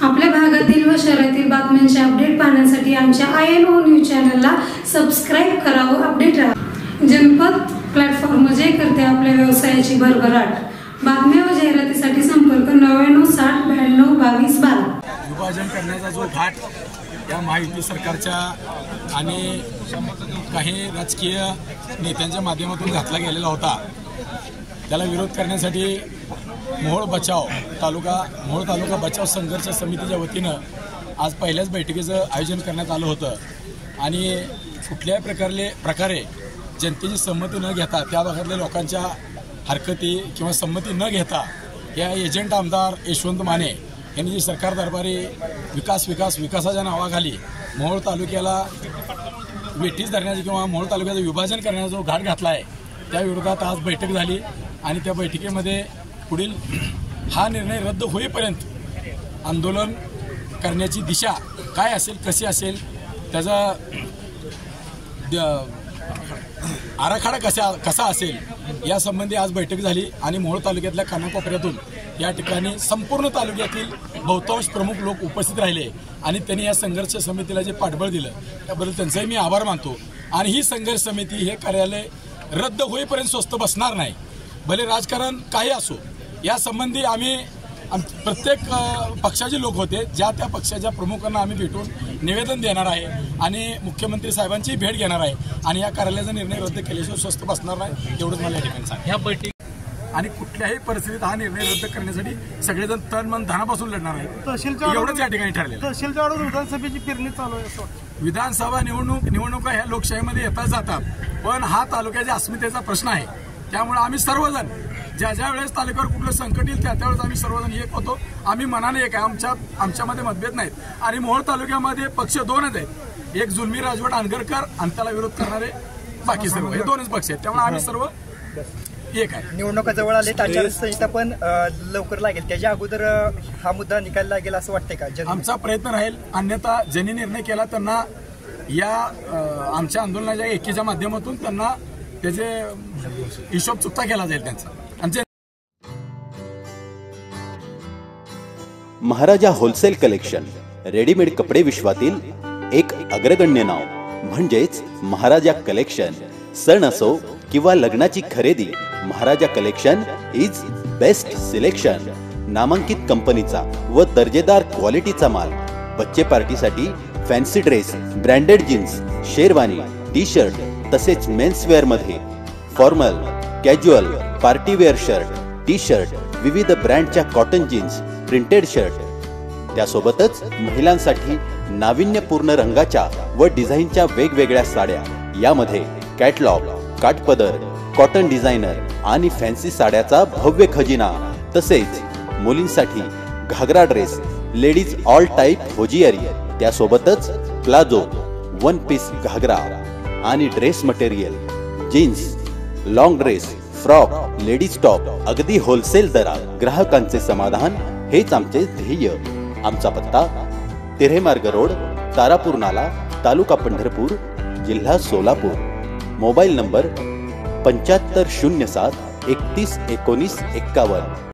आपल्या भागातील व शहरातील बातम्यांचे अपडेट पाहण्यासाठी आमच्या INO न्यूज चॅनलला सबस्क्राईब करा व अपडेट राहा। जनपद प्लॅटफॉर्म जे करते आपल्या व्यवसायाची भरभराट। बातम्या व जाहिरातीसाठी संपर्क 9960922212। विभाजन करण्याचा जो घाट या महायुती सरकारच्या आणि काही राजकीय नेत्यांच्या माध्यमातून घातला गेलेला होता, त्याला विरोध करण्यासाठी मोहोळ तालुका बचाव संघर्ष समितीच्या वतीनं आज पहिल्याच बैठकीचं आयोजन करण्यात आलं होतं आणि कुठल्याही प्रकारे जनतेची संमती न घेता, त्या भागातल्या लोकांच्या हरकती किंवा संमती न घेता या एजंट आमदार यशवंत माने यांनी जी सरकार दरबारी विकासाच्या नावाखाली मोहोळ तालुक्याला वेठीस धरण्याचा किंवा मोहोळ तालुक्याचं विभाजन करण्याचा जो घाट घातला आहे, त्या विरोधात आज बैठक झाली आणि त्या बैठकीमध्ये पुढील हा निर्णय रद्द होईपर्यंत आंदोलन करण्याची दिशा काय असेल, कशी असेल, त्याचा आराखडा कसा असेल यासंबंधी आज बैठक झाली आणि मोहोळ तालुक्यातल्या कानाकोपऱ्यातून या ठिकाणी संपूर्ण तालुक्यातील बहुतांश प्रमुख लोक उपस्थित राहिले आणि त्यांनी या संघर्ष समितीला जे पाठबळ दिलं त्याबद्दल त्यांचाही मी आभार मानतो। आणि ही संघर्ष समिती हे कार्यालय रद्द होईपर्यंत स्वस्थ बसणार नाही, भले राजकारण काही असो। या संबंधी आम्ही प्रत्येक पक्षाचे लोक होते, ज्या त्या पक्षाच्या प्रमुखांना आम्ही भेटून निवेदन देणार आहे आणि मुख्यमंत्री साहेबांची भेट घेणार आहे आणि या कार्यालयाचा निर्णय रद्द केल्याशिवाय स्वस्थ बसणार नाही, एवढंच मला या ठिकाणी सांग। या बैठक आणि कुठल्याही परिस्थितीत हा निर्णय रद्द करण्यासाठी सगळेजण तन मन धनापासून लढणार आहे, एवढंच या ठिकाणी ठरलेलं। विधानसभेची पेरणी चालू आहे, विधानसभा निवडणुका ह्या लोकशाहीमध्ये येतात जातात, पण हा तालुक्याच्या अस्मितेचा प्रश्न आहे। त्यामुळे आम्ही सर्वजण ज्या वेळेस तालुक्यावर कुठलं संकट येईल त्यावेळेस आम्ही सर्वजण एक होतो, आम्ही मनाने एक आहे, आमच्यामध्ये मतभेद नाहीत। आणि मोहोळ तालुक्यामध्ये पक्ष दोनच आहेत, एक जुलमी राजवट आंगरकर आणि त्याला विरोध करणारे बाकी सर्व, हे दोनच पक्ष आहेत। त्यामुळे आम्ही सर्व एक आहे। निवडणुका जवळ आले, आचारसंहिता पण लवकर लागेल, त्याच्या अगोदर हा मुद्दा निकाल लागेल असं वाटतंय का? आमचा प्रयत्न राहील, अन्यथा ज्यांनी निर्णय केला त्यांना या आमच्या आंदोलनाच्या एकीच्या माध्यमातून त्यांना त्याचे हिशोब चुकता केला जाईल त्यांचा। महाराजा होलसेल कलेक्शन रेडीमेड कपडे विश्वातील एक अग्रगण्य नाव म्हणजेच महाराजा कलेक्शन। सण असो किंवा लग्नाची खरेदी, Maharaja collection is best selection. नामांकित कंपनीचा व दर्जेदार क्वालिटीचा माल, बच्चे पार्टीसाठी fancy dress, branded jeans, sherwani, T shirt तसेच मेन्सवेअर मध्ये formal, casual, partywear shirt, T shirt, विविध ब्रँडच्या कॉटन जीन्स, प्रिंटेड शर्ट, त्यासोबतच महिलांसाठी नाविन्यपूर्ण रंगाच्या व डिझाईनच्या वेगवेगळ्या साड्या, यामध्ये कॅटलॉग, काठपदर, कॉटन डिझायनर आणि फॅन्सी साड्याचा भव्य खजिना, तसेच मुलींसाठी ghagra dress, ladies all type hosiery, त्यासोबतच प्लाझो, वन पीस घागरा आणि dress material, jeans, long dress, frock, ladies top अगदी होलसेल दरात। ग्राहकांचे समाधान हेच आमचे ध्येय। आमचा पत्ता तिऱ्हेमार्ग रोड, तारापूर नाला, तालुका पंढरपूर, जिल्हा सोलापूर। Mobile number 7507 31 19 51।